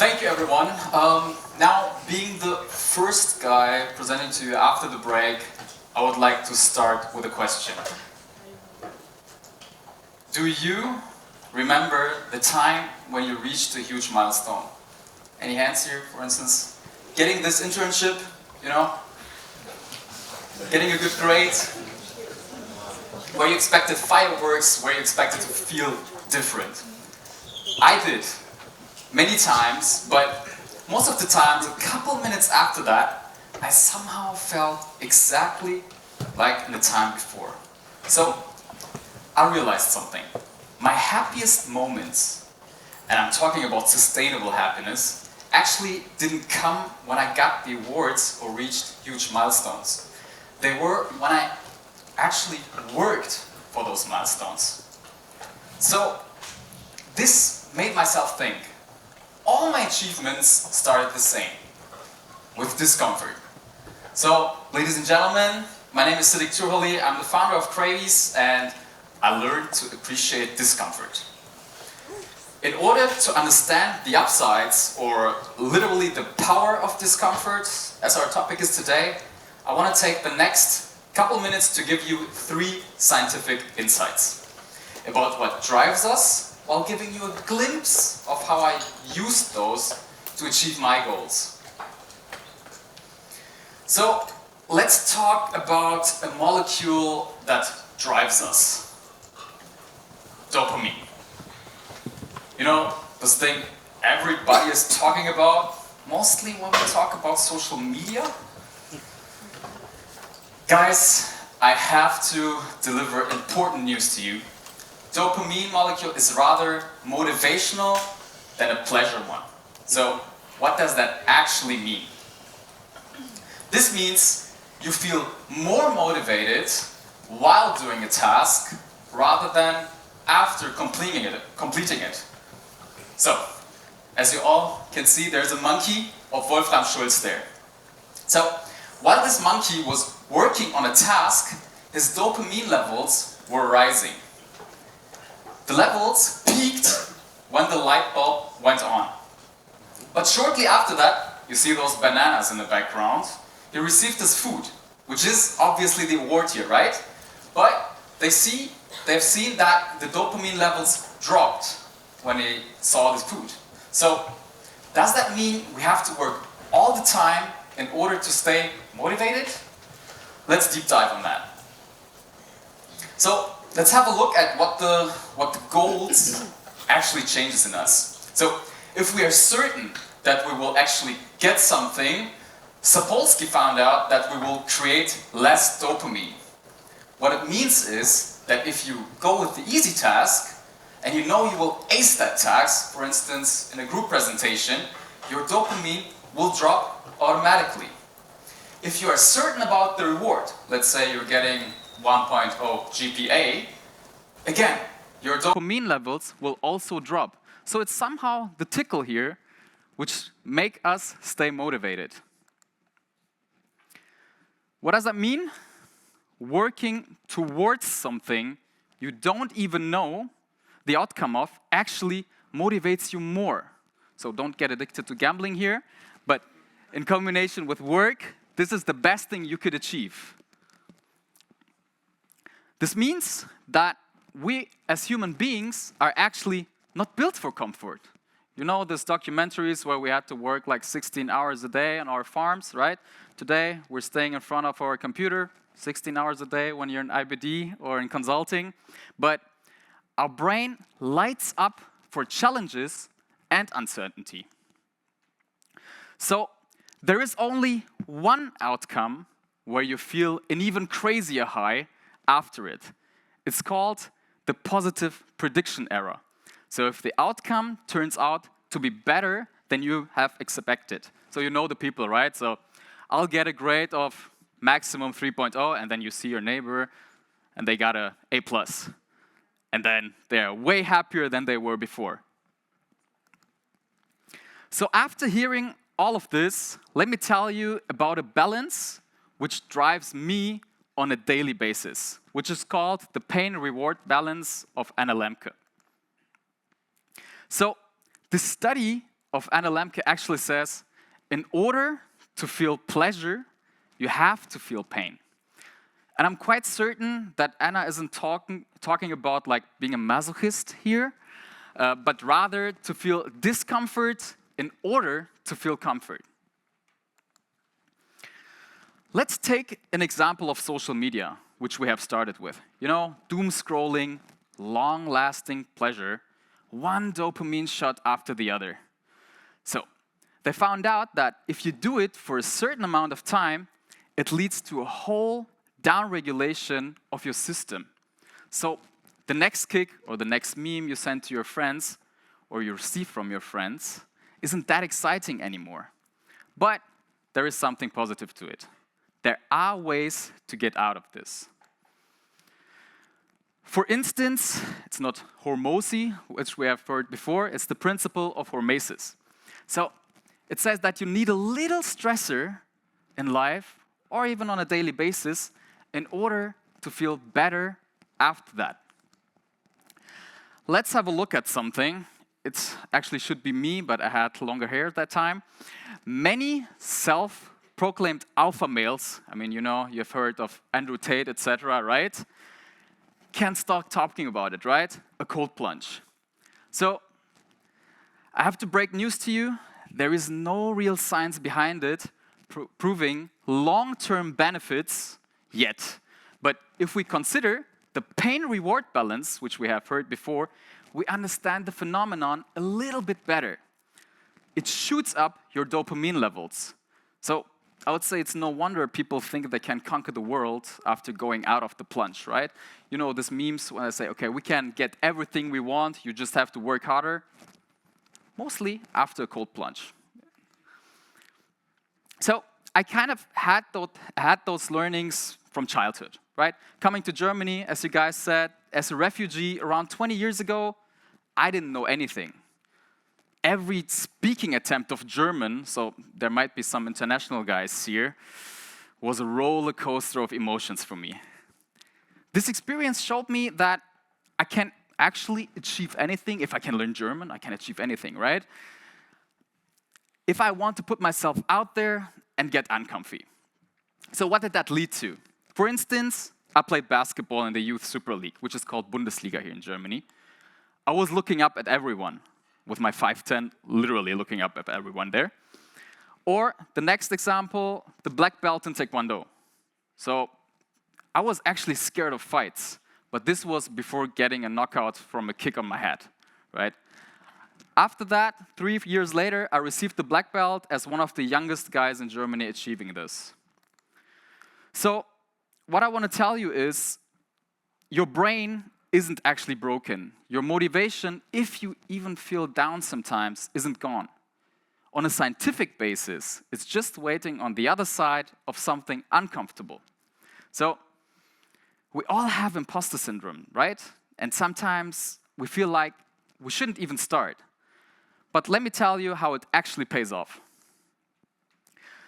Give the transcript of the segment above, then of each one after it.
Thank you, everyone. Now, being the first guy presenting to you after the break, I would like to start with a question. Do you remember the time when you reached a huge milestone? Any hands here, for instance? Getting this internship, you know? Getting a good grade? Where you expected fireworks, where you expected to feel different? I did. Many times, but most of the times, a couple minutes after that, I somehow felt exactly like in the time before. So, I realized something. My happiest moments, and I'm talking about sustainable happiness, actually didn't come when I got the awards or reached huge milestones. They were when I actually worked for those milestones. So, this made myself think. All my achievements started the same, with discomfort. So, ladies and gentlemen, my name is Siddiq Turhali, I'm the founder of Cravies, and I learned to appreciate discomfort. In order to understand the upsides, or literally the power of discomfort, as our topic is today, I want to take the next couple minutes to give you 3 scientific insights about what drives us, while giving you a glimpse of how I used those to achieve my goals. So, let's talk about a molecule that drives us. Dopamine. You know, this thing everybody is talking about, mostly when we talk about social media. Guys, I have to deliver important news to you. Dopamine molecule is rather motivational than a pleasure one. So, what does that actually mean? This means you feel more motivated while doing a task rather than after completing it. So, as you all can see, there's a monkey of Wolfram Schulz there. So, while this monkey was working on a task, his dopamine levels were rising. The levels peaked when the light bulb went on. But shortly after that, you see those bananas in the background, he received his food, which is obviously the award here, right? But they've seen that the dopamine levels dropped when they saw this food. So, does that mean we have to work all the time in order to stay motivated? Let's deep dive on that. So, let's have a look at what the goals actually changes in us. So, if we are certain that we will actually get something, Sapolsky found out that we will create less dopamine. What it means is that if you go with the easy task, and you know you will ace that task, for instance, in a group presentation, your dopamine will drop automatically. If you are certain about the reward, let's say you're getting 1.0 GPA, again, your dopamine levels will also drop. So it's somehow the tickle here which make us stay motivated. What does that mean? Working towards something you don't even know the outcome of actually motivates you more. So don't get addicted to gambling here, but in combination with work, this is the best thing you could achieve. This means that we as human beings are actually not built for comfort. You know these documentaries where we had to work like 16 hours a day on our farms, right? Today, we're staying in front of our computer 16 hours a day when you're in IBD or in consulting. But our brain lights up for challenges and uncertainty. So, there is only one outcome where you feel an even crazier high after it. It's called the positive prediction error. So if the outcome turns out to be better than you have expected. So you know the people, right? So I'll get a grade of maximum 3.0, and then you see your neighbor, and they got a A+. And then they're way happier than they were before. So after hearing all of this, let me tell you about a balance which drives me on a daily basis, which is called the pain-reward balance of Anna Lemke. So the study of Anna Lemke actually says, in order to feel pleasure, you have to feel pain. And I'm quite certain that Anna isn't talking about like being a masochist here, but rather to feel discomfort in order to feel comfort. Let's take an example of social media, which we have started with. You know, doom scrolling, long-lasting pleasure, one dopamine shot after the other. So, they found out that if you do it for a certain amount of time, it leads to a whole downregulation of your system. So, the next kick or the next meme you send to your friends or you receive from your friends isn't that exciting anymore. But there is something positive to it. There are ways to get out of this. For instance, it's not hormosis, which we have heard before, it's the principle of hormesis. So it says that you need a little stressor in life, or even on a daily basis, in order to feel better after that. Let's have a look at something. It actually should be me, but I had longer hair at that time. Many self-proclaimed alpha males, I mean, you know, you've heard of Andrew Tate, etc., right? Can't stop talking about it, right? A cold plunge. So, I have to break news to you. There is no real science behind it proving long-term benefits yet. But if we consider the pain-reward balance, which we have heard before, we understand the phenomenon a little bit better. It shoots up your dopamine levels. So, I would say it's no wonder people think they can conquer the world after going out of the plunge, right? You know, these memes when I say, okay, we can get everything we want, you just have to work harder. Mostly after a cold plunge. So, I kind of had those learnings from childhood, right? Coming to Germany, as you guys said, as a refugee around 20 years ago, I didn't know anything. Every speaking attempt of German, so there might be some international guys here, was a roller coaster of emotions for me. This experience showed me that I can actually achieve anything. If I can learn German, I can achieve anything, right? If I want to put myself out there and get uncomfy. So what did that lead to? For instance, I played basketball in the Youth Super League, which is called Bundesliga here in Germany. I was looking up at everyone. With my 5'10", literally looking up at everyone there. Or the next example, the black belt in Taekwondo. So I was actually scared of fights, but this was before getting a knockout from a kick on my head, right? After that, 3 years later, I received the black belt as one of the youngest guys in Germany achieving this. So what I want to tell you is, your brain isn't actually broken. Your motivation, if you even feel down sometimes, isn't gone. On a scientific basis, it's just waiting on the other side of something uncomfortable. So, we all have imposter syndrome, right? And sometimes we feel like we shouldn't even start. But let me tell you how it actually pays off.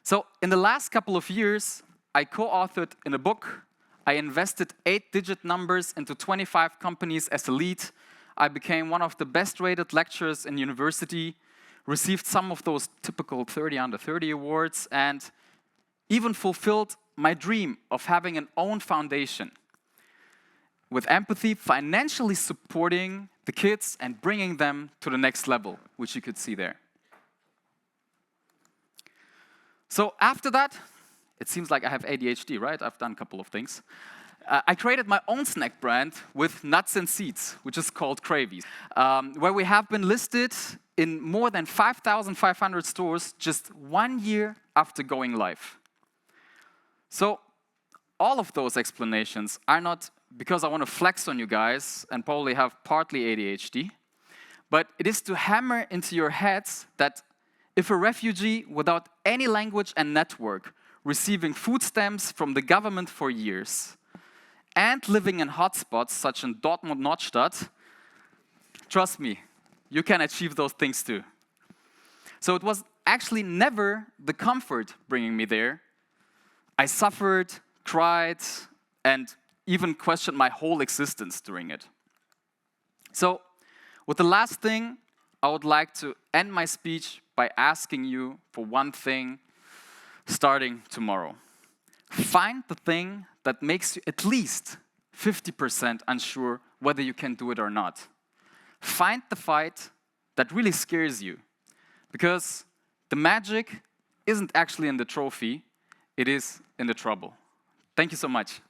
So, in the last couple of years, I co-authored in a book. I invested 8-digit numbers into 25 companies as a lead. I became one of the best-rated lecturers in university, received some of those typical 30 under 30 awards, and even fulfilled my dream of having an own foundation. With empathy, financially supporting the kids and bringing them to the next level, which you could see there. So after that, it seems like I have ADHD, right? I've done a couple of things. I created my own snack brand with nuts and seeds, which is called Cravies, where we have been listed in more than 5,500 stores just 1 year after going live. So all of those explanations are not because I want to flex on you guys and probably have partly ADHD, but it is to hammer into your heads that if a refugee without any language and network receiving food stamps from the government for years, and living in hotspots such as Dortmund Nordstadt, trust me, you can achieve those things too. So it was actually never the comfort bringing me there. I suffered, cried, and even questioned my whole existence during it. So with the last thing, I would like to end my speech by asking you for one thing starting tomorrow. Find the thing that makes you at least 50% unsure whether you can do it or not. Find the fight that really scares you, because the magic isn't actually in the trophy, it is in the trouble. Thank you so much.